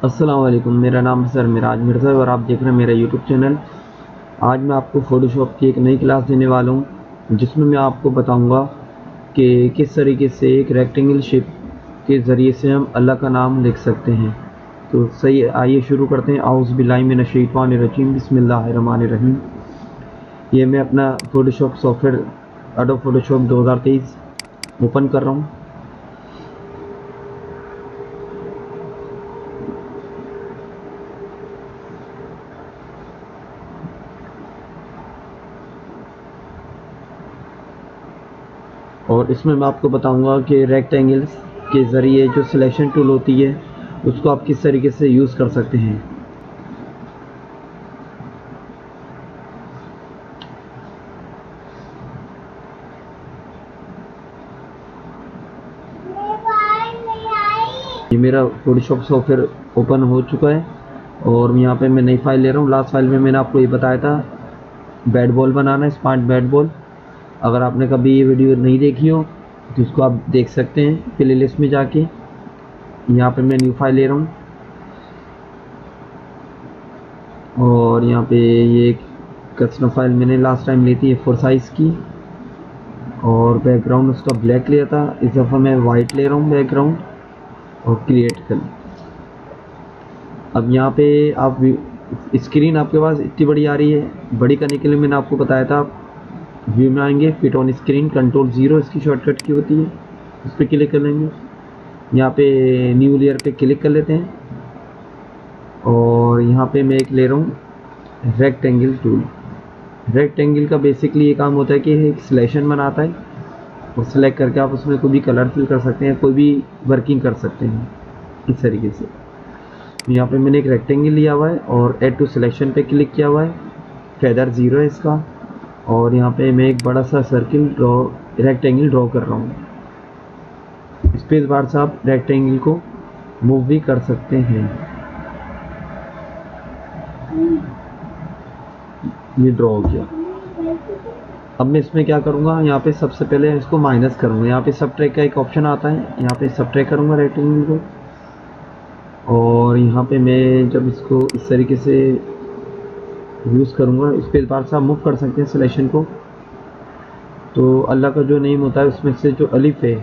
अस्सलाम वालेकुम, मेरा नाम सर मिराज मिर्ज़ा है और आप देख रहे हैं मेरा यूट्यूब चैनल। आज मैं आपको फ़ोटोशॉप की एक नई क्लास देने वाला हूं, जिसमें मैं आपको बताऊंगा कि किस तरीके से एक रेक्टेंगल शेप के ज़रिए से हम अल्लाह का नाम लिख सकते हैं। तो सही, आइए शुरू करते हैं। आऊज़ु बिल्लाहि मिनश शैतानिर रजीम, बिस्मिल्लाहिर्रहमानिर्रहीम। ये मैं अपना Photoshop software adobe Photoshop 2023 open कर रहा हूँ। और इसमें मैं आपको बताऊंगा कि रेक्टेंगल्स के ज़रिए जो सिलेक्शन टूल होती है उसको आप किस तरीके से यूज़ कर सकते हैं। ये मेरा फोटोशॉप सॉफ्टवेयर ओपन हो चुका है और यहाँ पे मैं नई फाइल ले रहा हूँ। लास्ट फाइल में मैंने आपको ये बताया था बैट बॉल बनाना है, स्मार्ट बैट बॉल। अगर आपने कभी ये वीडियो नहीं देखी हो तो उसको आप देख सकते हैं प्ले लिस्ट में जाके। यहाँ पे मैं न्यू फाइल ले रहा हूँ और यहाँ पे ये कस्टम फाइल मैंने लास्ट टाइम ली थी A4 साइज़ की और बैकग्राउंड उसका ब्लैक लिया था। इस दफ़ा मैं वाइट ले रहा हूँ बैकग्राउंड और क्रिएट कर। अब यहाँ पे आप स्क्रीन आपके पास इतनी बड़ी आ रही है, बड़ी करने के लिए मैंने आपको बताया था आप व्यू में आएंगे, फिट ऑन स्क्रीन, कंट्रोल 0 इसकी शॉर्टकट की होती है, उस पर क्लिक कर लेंगे। यहाँ पे न्यू लेयर पे क्लिक कर लेते हैं और यहाँ पे मैं एक ले रहा हूँ रेक्टेंगल टूल। रेक्टेंगल का बेसिकली ये काम होता है कि एक सिलेक्शन बनाता है और सिलेक्ट करके आप उसमें कोई भी कलर फिल कर सकते हैं, कोई भी वर्किंग कर सकते हैं इस तरीके से। यहाँ पे मैंने एक रेक्टेंगल लिया हुआ है और ऐड टू सिलेक्शन पे क्लिक किया हुआ है, फेदर 0 है इसका। और यहाँ पे मैं एक बड़ा सा सर्किल रेक्टेंगल ड्रॉ कर रहा हूँ। स्पेस बार से आप रेक्टेंगल को मूव भी कर सकते हैं। ये ड्रॉ हो गया। अब मैं इसमें क्या करूँगा, यहाँ पे सबसे पहले इसको माइनस करूँगा। यहाँ पे सबट्रैक्ट का एक ऑप्शन आता है, यहाँ पे सबट्रैक्ट करूँगा रेक्टेंगल को। और यहाँ पे मैं जब इसको इस तरीके से यूज़ करूँगा, स्पेस बार से आप मूव कर सकते हैं सिलेक्शन को। तो अल्लाह का जो नेम होता है उसमें से जो अलिफ है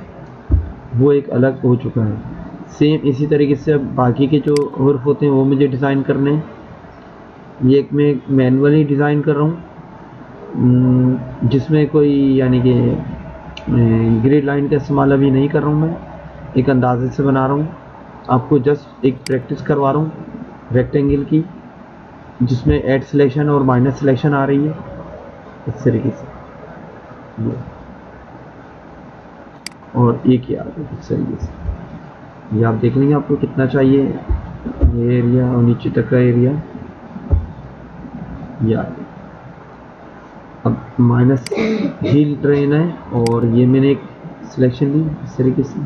वो एक अलग हो चुका है। सेम इसी तरीके से अब बाकी के जो हर्फ होते हैं वो मुझे डिज़ाइन करने हैं। ये एक मैं मैनुअली डिज़ाइन कर रहा हूँ, जिसमें कोई यानी कि ग्रिड लाइन का इस्तेमाल अभी नहीं कर रहा हूँ। मैं एक अंदाजे से बना रहा हूँ, आपको जस्ट एक प्रैक्टिस करवा रहा हूँ रेक्टेंगल की, जिसमें ऐड सिलेक्शन और माइनस सिलेक्शन आ रही है इस तरीके से। और एक ही आ रहा है इस तरीके से। ये आप देख लेंगे आपको कितना चाहिए, ये एरिया और नीचे तक का एरिया ये आ गया। अब माइनस हील ट्रेन है और ये मैंने एक सिलेक्शन ली इस तरीके से।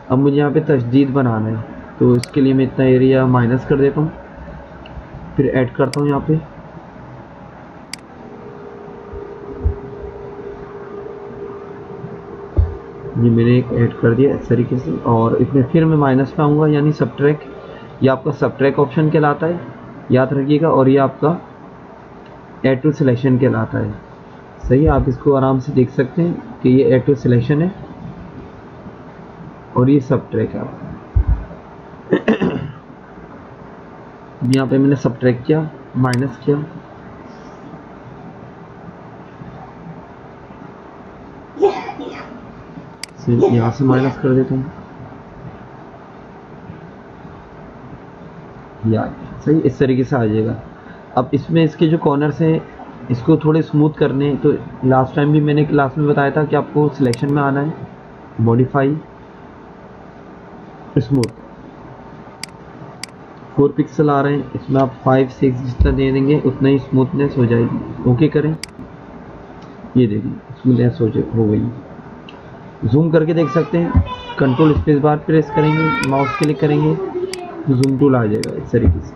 अब मुझे यहाँ पे तशदीद बनाना है, तो इसके लिए मैं इतना एरिया माइनस कर देता हूँ, फिर ऐड करता हूँ यहाँ पे। ये मैंने एक ऐड कर दिया इस तरीके से। और इसमें फिर मैं माइनस पे आऊँगा, यानी सबट्रैक्ट। ये आपका सबट्रैक्ट ऑप्शन कहलाता है, याद रखिएगा। और ये आपका ऐड टू सिलेक्शन कहलाता है। सही, आप इसको आराम से देख सकते हैं कि ये ऐड टू सिलेक्शन है और ये सबट्रैक्ट है। यहाँ पे मैंने सबट्रैक्ट किया, माइनस किया, यहाँ से माइनस कर देता हूँ। यार सही, इस तरीके से आ जाएगा। अब इसमें इसके जो कॉर्नर्स हैं इसको थोड़े स्मूथ करने, तो लास्ट टाइम भी मैंने क्लास में बताया था कि आपको सिलेक्शन में आना है, मॉडिफाई, स्मूथ। 4 पिक्सल आ रहे हैं, इसमें आप 5 6 जितना दे देंगे उतना ही स्मूथनेस हो जाएगी। ओके करें, ये देखिए स्मूथनेस हो गई। जूम करके देख सकते हैं, कंट्रोल स्पेस बार प्रेस करेंगे, माउस क्लिक करेंगे तो जूम टूल आ जाएगा इस तरीके से।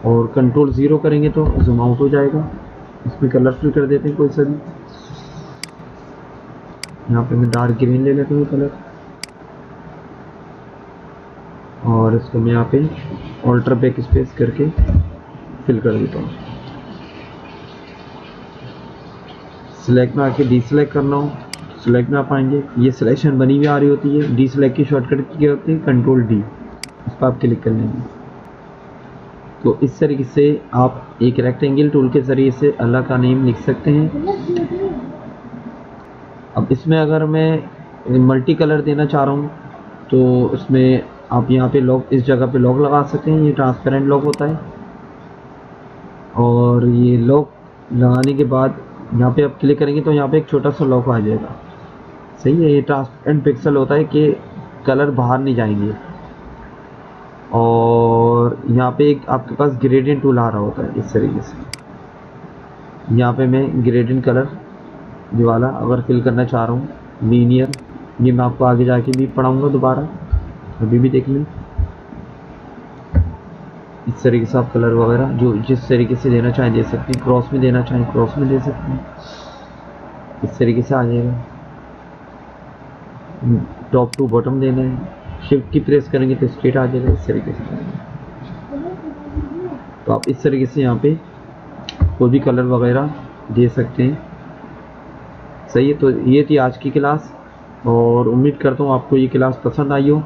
और कंट्रोल 0 करेंगे तो जूम आउट हो जाएगा। इसमें कलर फिल कर देते हैं कोई सा भी। यहाँ पे मैं डार्क ग्रीन ले लेता हूँ कलर, और इसको मैं यहाँ पे ऑल्टर बैक स्पेस करके फिल कर देता हूँ। सिलेक्ट में आके डी सिलेक्ट करना हो, सिलेक्ट में आप आएंगे, ये सिलेक्शन बनी हुई आ रही होती है। डी सिलेक्ट की शॉर्टकट क्या होती है, कंट्रोल डी, इस पर आप क्लिक कर लेंगे। तो इस तरीके से आप एक रेक्टेंगल टूल के ज़रिए से अल्लाह का नेम लिख सकते हैं। अब इसमें अगर मैं मल्टी कलर देना चाह रहा हूँ तो इसमें आप यहाँ पे लॉक, इस जगह पे लॉक लगा सकते हैं। ये ट्रांसपेरेंट लॉक होता है, और ये लॉक लगाने के बाद यहाँ पे आप क्लिक करेंगे तो यहाँ पे एक छोटा सा लॉक आ जाएगा। सही है, ये ट्रांसपेरेंट पिक्सल होता है कि कलर बाहर नहीं जाएंगे। और यहाँ पे एक आपके पास ग्रेडियंट टूल आ रहा होता है इस तरीके से। यहाँ पे मैं ग्रेडियंट कलर ये वाला अगर फिल करना चाह रहा हूँ, लीनियर, ये मैं आपको आगे जाके भी पढ़ाऊँगा दोबारा, अभी भी देख लें। इस तरीके से आप कलर वगैरह जो जिस तरीके से देना चाहें दे सकते हैं। क्रॉस में देना चाहें क्रॉस में दे सकते हैं, इस तरीके से आ जाएगा। टॉप टू बॉटम देना है, शिफ्ट की प्रेस करेंगे तो स्ट्रेट आ जाएगा, इस तरीके से। तो आप इस तरीके से यहाँ पे कोई भी कलर वगैरह दे सकते हैं। सही है, तो ये थी आज की क्लास, और उम्मीद करता हूँ आपको ये क्लास पसंद आई हो।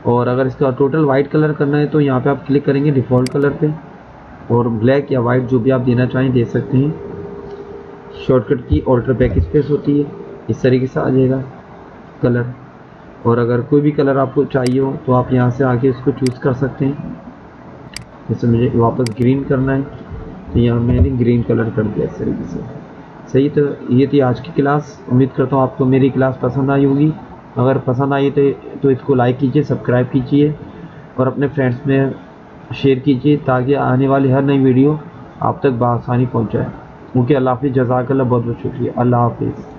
और अगर इसका टोटल वाइट कलर करना है तो यहाँ पे आप क्लिक करेंगे डिफ़ॉल्ट कलर पे, और ब्लैक या वाइट जो भी आप देना चाहें दे सकते हैं। शॉर्टकट की ऑल्टर बैक स्पेस होती है, इस तरीके से आ जाएगा कलर। और अगर कोई भी कलर आपको चाहिए हो तो आप यहाँ से आके इसको चूज़ कर सकते हैं। जैसे मुझे वापस ग्रीन करना है तो यहाँ मैंने ग्रीन कलर कर दिया इस तरीके से। सही, तो ये थी आज की क्लास। उम्मीद करता हूँ आपको मेरी क्लास पसंद आई होगी। अगर पसंद आई तो इसको लाइक कीजिए, सब्सक्राइब कीजिए, और अपने फ्रेंड्स में शेयर कीजिए ताकि आने वाली हर नई वीडियो आप तक बआसानी पहुँच जाए। ओके, अल्लाह हाफिज़, जज़ाकल्लाह, बहुत बहुत शुक्रिया, अल्लाह हाफिज़।